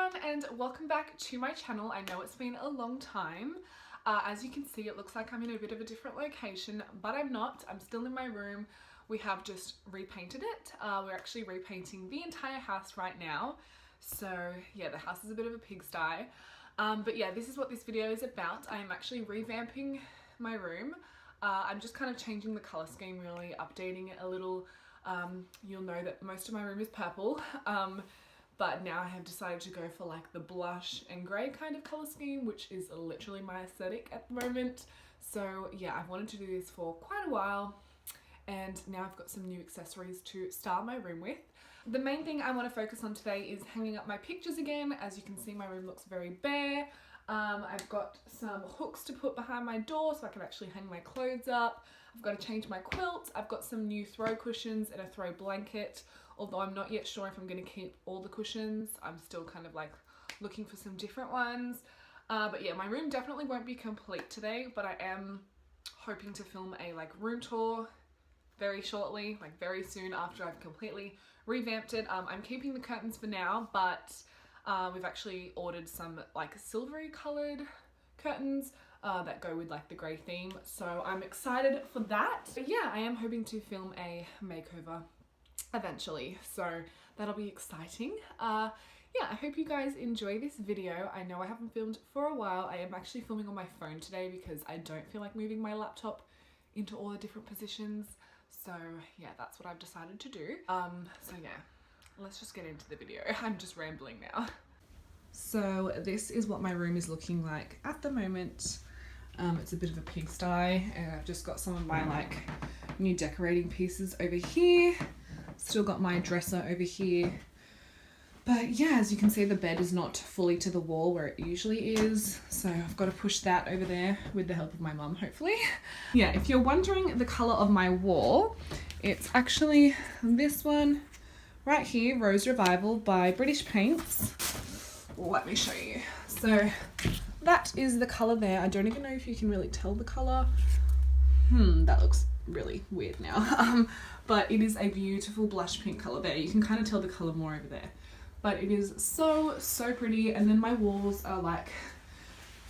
everyone and welcome back to my channel. I know it's been a long time. As you can see, it looks like I'm in a bit of a different location, but I'm not. I'm still in my room. We have just repainted it. We're actually repainting the entire house right now. So yeah, the house is a bit of a pigsty. But yeah, this is what this video is about. I am actually revamping my room. I'm just kind of changing the color scheme, really updating it a little. You'll know that most of my room is purple. But now I have decided to go for like the blush and grey kind of colour scheme, which is literally my aesthetic at the moment. So yeah, I've wanted to do this for quite a while, and now I've got some new accessories to style my room with. The main thing I want to focus on today is hanging up my pictures again. As you can see, my room looks very bare. I've got some hooks to put behind my door so I can actually hang my clothes up. I've got to change my quilt. I've got some new throw cushions and a throw blanket. Although I'm not yet sure if I'm going to keep all the cushions. I'm still kind of like looking for some different ones. But yeah, my room definitely won't be complete today, but I am hoping to film a like room tour very shortly, like very soon after I've completely revamped it. I'm keeping the curtains for now, but we've actually ordered some like silvery colored curtains that go with like the grey theme. So I'm excited for that. But yeah, I am hoping to film a makeover eventually, so that'll be exciting. Yeah, I hope you guys enjoy this video. I know I haven't filmed for a while. I am actually filming on my phone today because I don't feel like moving my laptop into all the different positions. So yeah, that's what I've decided to do. So yeah, let's just get into the video. I'm just rambling now. So this is what my room is looking like at the moment. It's a bit of a pigsty, and I've just got some of my like new decorating pieces over here. Still got my dresser over here. But yeah, as you can see, the bed is not fully to the wall where it usually is. So I've got to push that over there with the help of my mum, hopefully. Yeah, if you're wondering the colour of my wall, it's actually this one right here, Rose Revival by British Paints. Let me show you. So that is the colour there. I don't even know if you can really tell the colour. That looks really weird now. But it is a beautiful blush pink colour there. You can kind of tell the colour more over there. But it is so pretty. And then my walls are like,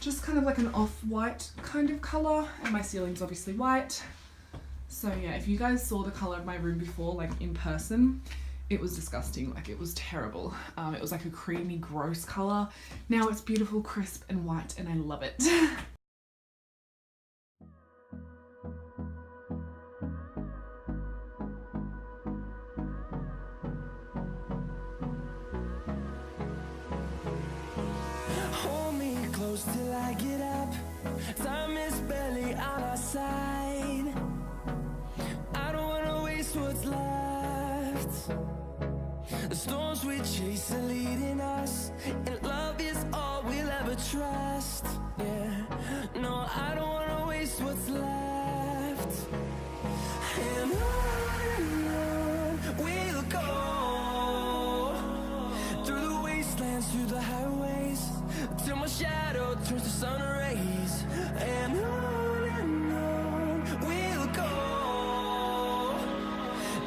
just kind of like an off-white kind of colour. And my ceiling's obviously white. So yeah, if you guys saw the colour of my room before, like in person, it was disgusting. Like it was terrible. It was like a creamy, gross colour. Now it's beautiful, crisp and white, and I love it. Till I get up, time is barely on our side. I don't wanna waste what's left. The storms we chase are leading us, and love is all we'll ever trust. Yeah, no, I don't wanna waste what's left. And on we'll go, through the wastelands, through the highways, till my shadow turns to sun rays. And on we'll go,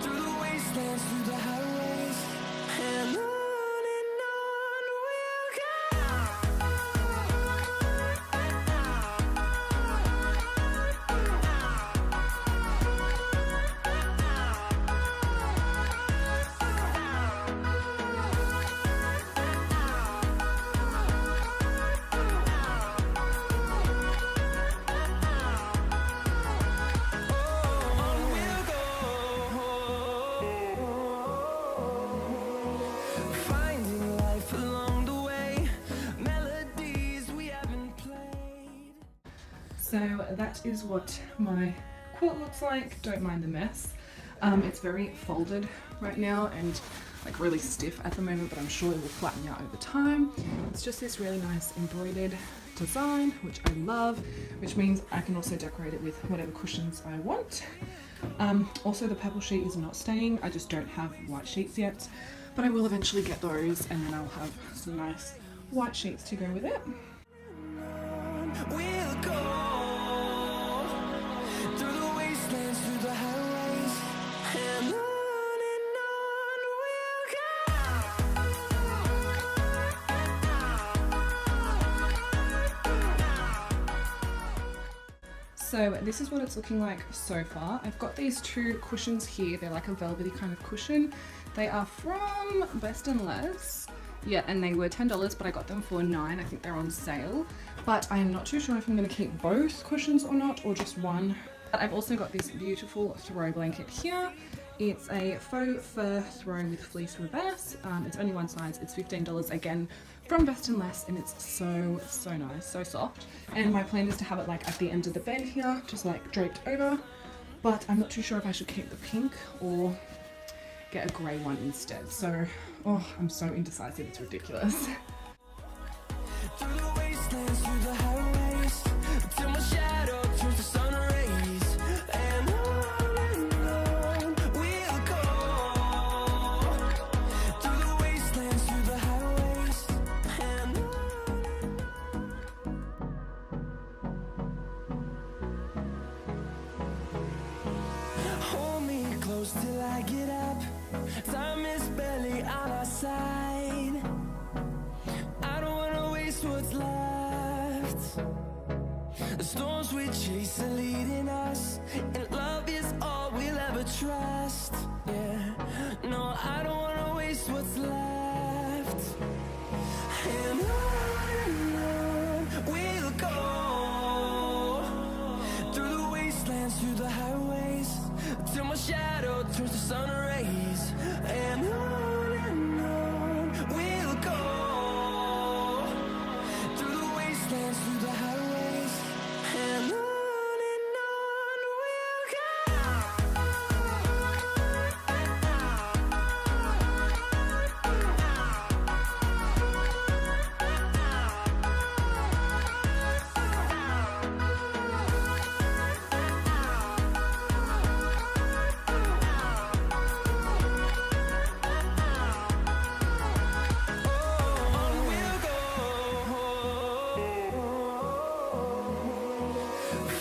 through the wastelands, through the highways, and on we'll go. So that is what my quilt looks like. Don't mind the mess. It's very folded right now and like really stiff at the moment, but I'm sure it will flatten out over time. It's just this really nice embroidered design, which I love, which means I can also decorate it with whatever cushions I want. Also, the purple sheet is not staying. I just don't have white sheets yet, but I will eventually get those, and then I'll have some nice white sheets to go with it. We'll go through the wastelands, through the highways, and on we'll go. So this is what it's looking like so far. I've got these two cushions here. They're like a velvety kind of cushion. They are from Best and Less. Yeah, and they were $10, but I got them for $9. I think they're on sale. But I am not too sure if I'm going to keep both cushions or not, or just one. But I've also got this beautiful throw blanket here. It's a faux fur throw with fleece reverse. It's only one size. It's $15 again from Best and Less, and it's so nice, so soft. And my plan is to have it like at the end of the bed here, just like draped over. But I'm not too sure if I should keep the pink or get a grey one instead. So, oh, I'm so indecisive. It's ridiculous. Through the wastelands, through the highways, till my shadow turns to sun rays, and on we'll go. Through the wastelands, through the highways, and hold me close till I get up. Time is barely on our side. I don't wanna waste what's left. The storms we chase are leading us, and love is all we'll ever trust. Yeah, no, I don't wanna waste what's left. And on we'll go. Through the wastelands, through the highways, till my shadow turns to sun rays. And on we'll go. Through the wastelands, through the highways, and on we'll go.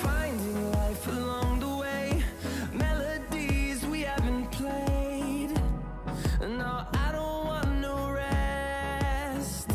Finding life along the way, melodies we haven't played. No, I don't want no rest.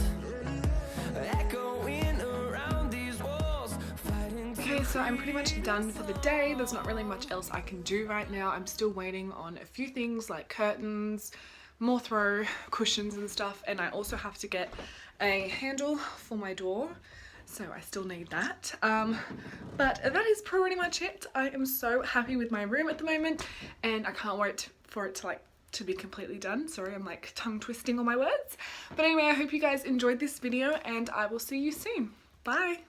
Echoing around these walls, fighting. Okay, so I'm pretty much done for the day. There's not really much else I can do right now. I'm still waiting on a few things like curtains, more throw cushions and stuff, and I also have to get a handle for my door. So I still need that. But that is pretty much it. I am so happy with my room at the moment, and I can't wait for it to be completely done. Sorry, I'm like tongue twisting all my words. But anyway, I hope you guys enjoyed this video, and I will see you soon. Bye.